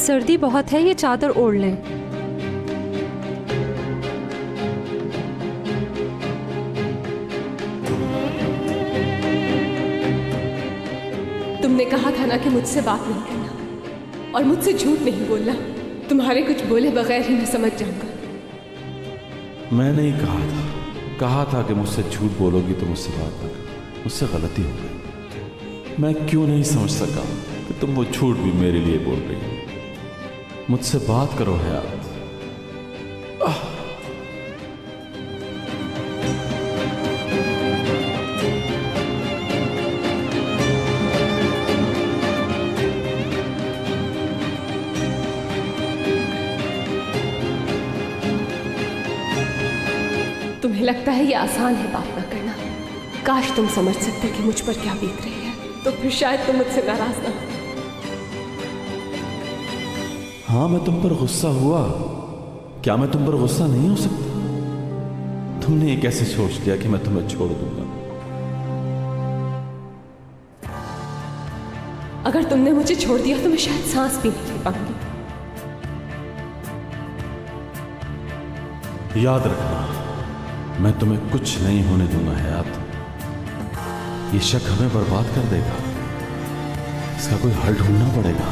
सर्दी बहुत है, ये चादर ओढ़ लें। तुमने कहा था ना कि मुझसे बात नहीं करना और मुझसे झूठ नहीं बोलना। तुम्हारे कुछ बोले बगैर ही मैं समझ जाऊंगा। मैंने ही कहा था कि मुझसे झूठ बोलोगी तो मुझसे बात ना करो। मुझसे गलती हो गई। मैं क्यों नहीं समझ सका कि तुम वो झूठ भी मेरे लिए बोल रही हो। मुझसे बात करो हयात। तुम्हें लगता है ये आसान है बात ना करना। काश तुम समझ सकते कि मुझ पर क्या बीत रही है, तो फिर शायद तुम मुझसे नाराज ना हो। हाँ, मैं तुम पर गुस्सा हुआ। क्या मैं तुम पर गुस्सा नहीं हो सकता? तुमने ये कैसे सोच लिया कि मैं तुम्हें छोड़ दूंगा? अगर तुमने मुझे छोड़ दिया तो मैं शायद सांस भी नहीं ले पाऊंगी। याद रखना, मैं तुम्हें कुछ नहीं होने दूंगा हयात। ये शक हमें बर्बाद कर देगा। इसका कोई हल ढूंढना पड़ेगा।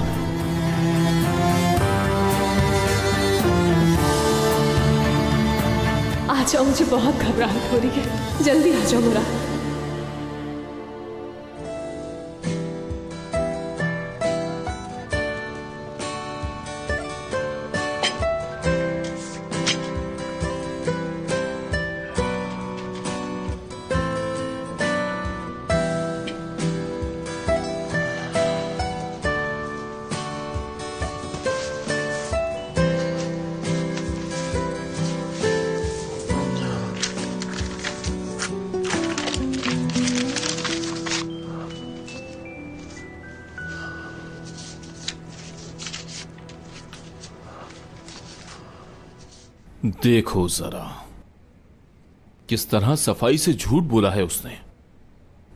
आ जाओ, मुझे बहुत घबराहट हो रही है। जल्दी आ जाओ मुराद। देखो जरा किस तरह सफाई से झूठ बोला है उसने।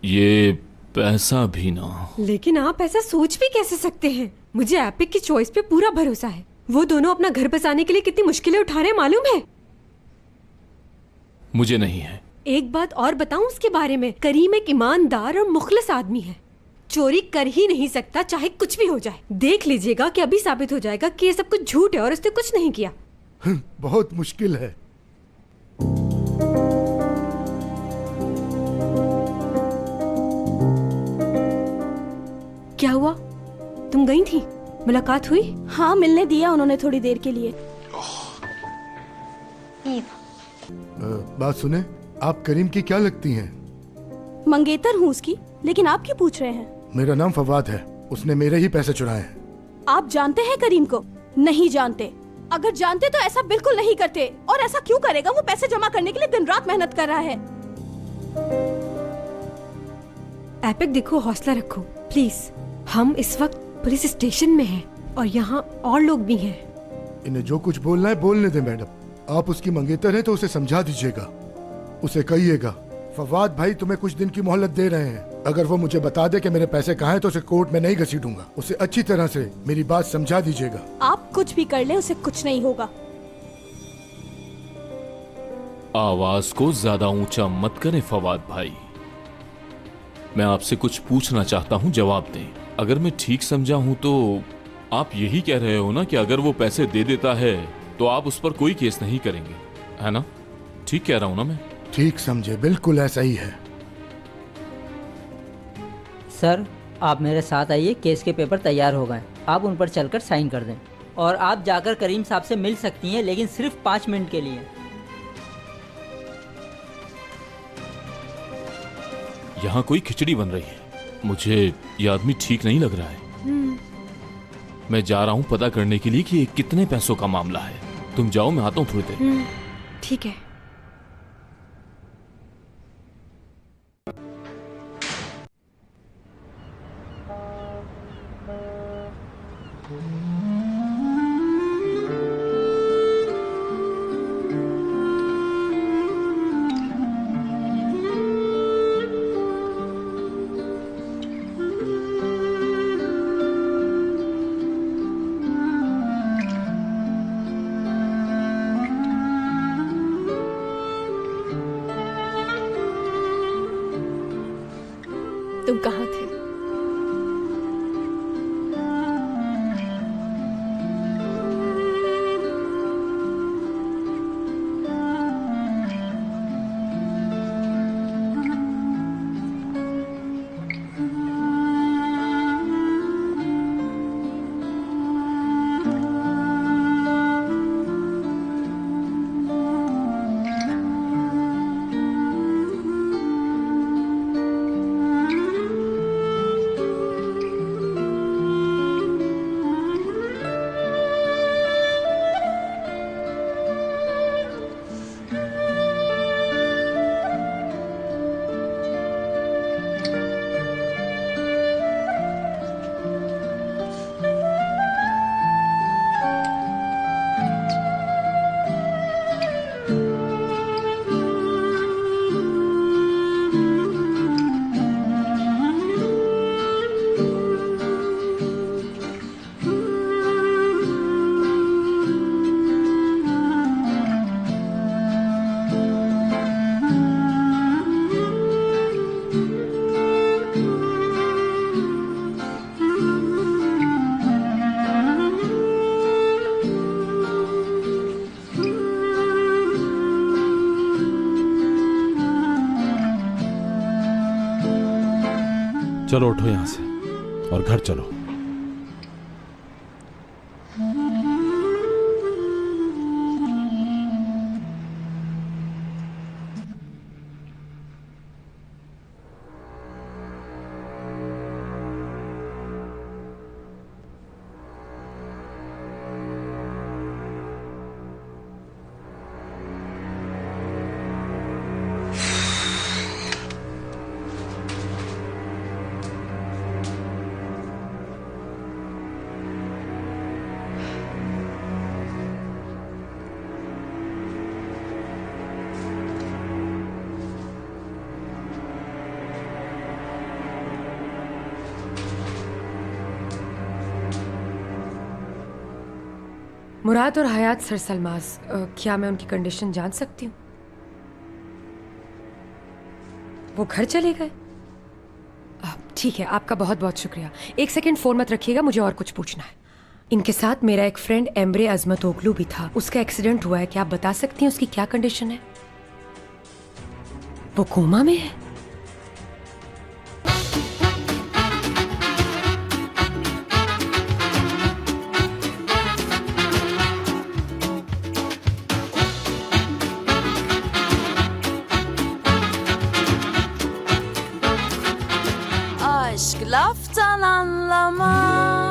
ये पैसा भी ना। लेकिन आप ऐसा सोच भी कैसे सकते हैं? मुझे एपिक की चॉइस पे पूरा भरोसा है। वो दोनों अपना घर बसाने के लिए कितनी मुश्किलें उठा रहे हैं मालूम है? मुझे नहीं है। एक बात और बताऊं उसके बारे में, करीम एक ईमानदार और मुखलिस आदमी है। चोरी कर ही नहीं सकता चाहे कुछ भी हो जाए। देख लीजिएगा कि अभी साबित हो जाएगा कि ये सब कुछ झूठ है और उसने कुछ नहीं किया। बहुत मुश्किल है। क्या हुआ? तुम गई थी? मुलाकात हुई? हाँ, मिलने दिया उन्होंने थोड़ी देर के लिए। बात सुने, आप करीम की क्या लगती हैं? मंगेतर हूँ उसकी, लेकिन आप क्यों पूछ रहे हैं? मेरा नाम फवाद है। उसने मेरे ही पैसे चुराए हैं। आप जानते हैं करीम को? नहीं जानते। अगर जानते तो ऐसा बिल्कुल नहीं करते। और ऐसा क्यों करेगा? वो पैसे जमा करने के लिए दिन रात मेहनत कर रहा है। एपिक देखो, हौसला रखो प्लीज। हम इस वक्त पुलिस स्टेशन में हैं और यहाँ और लोग भी हैं। इन्हें जो कुछ बोलना है बोलने दे मैडम। आप उसकी मंगेतर हैं तो उसे समझा दीजिएगा। उसे कहिएगा फवाद भाई तुम्हें कुछ दिन की मोहलत दे रहे हैं। अगर वो मुझे बता दे कि मेरे पैसे कहाँ हैं तो उसे कोर्ट में नहीं घसीटूंगा। उसे अच्छी तरह से मेरी बात समझा दीजिएगा। आप कुछ भी कर ले, उसे कुछ नहीं होगा। आवाज को ज्यादा ऊंचा मत करें फवाद भाई। मैं आपसे कुछ पूछना चाहता हूं, जवाब दें। अगर मैं ठीक समझा हूं तो आप यही कह रहे हो ना कि अगर वो पैसे दे देता है तो आप उस पर कोई केस नहीं करेंगे, है ना? ठीक कह रहा हूं ना मैं? ठीक समझे, बिल्कुल ऐसा ही है। सर, आप मेरे साथ आइए। केस के पेपर तैयार हो गए। आप उन पर चलकर साइन कर दें और आप जाकर करीम साहब से मिल सकती हैं, लेकिन सिर्फ 5 मिनट के लिए। यहाँ कोई खिचड़ी बन रही है। मुझे ये आदमी ठीक नहीं लग रहा है। मैं जा रहा हूँ पता करने के लिए कि ये कितने पैसों का मामला है। तुम जाओ, मैं आता हूँ थोड़ी देर। ठीक है। तुम कहाँ थे? चलो उठो यहां से और घर चलो। मुराद और हयात सर सलमाज, क्या मैं उनकी कंडीशन जान सकती हूँ? वो घर चले गए? ठीक है, आपका बहुत बहुत शुक्रिया। एक सेकंड फोन मत रखिएगा, मुझे और कुछ पूछना है। इनके साथ मेरा एक फ्रेंड एम्ब्रे अजमत ओगलू भी था, उसका एक्सीडेंट हुआ है, क्या आप बता सकती हैं उसकी क्या कंडीशन है? वो कोमा में है? Aşk laftan anlamaz.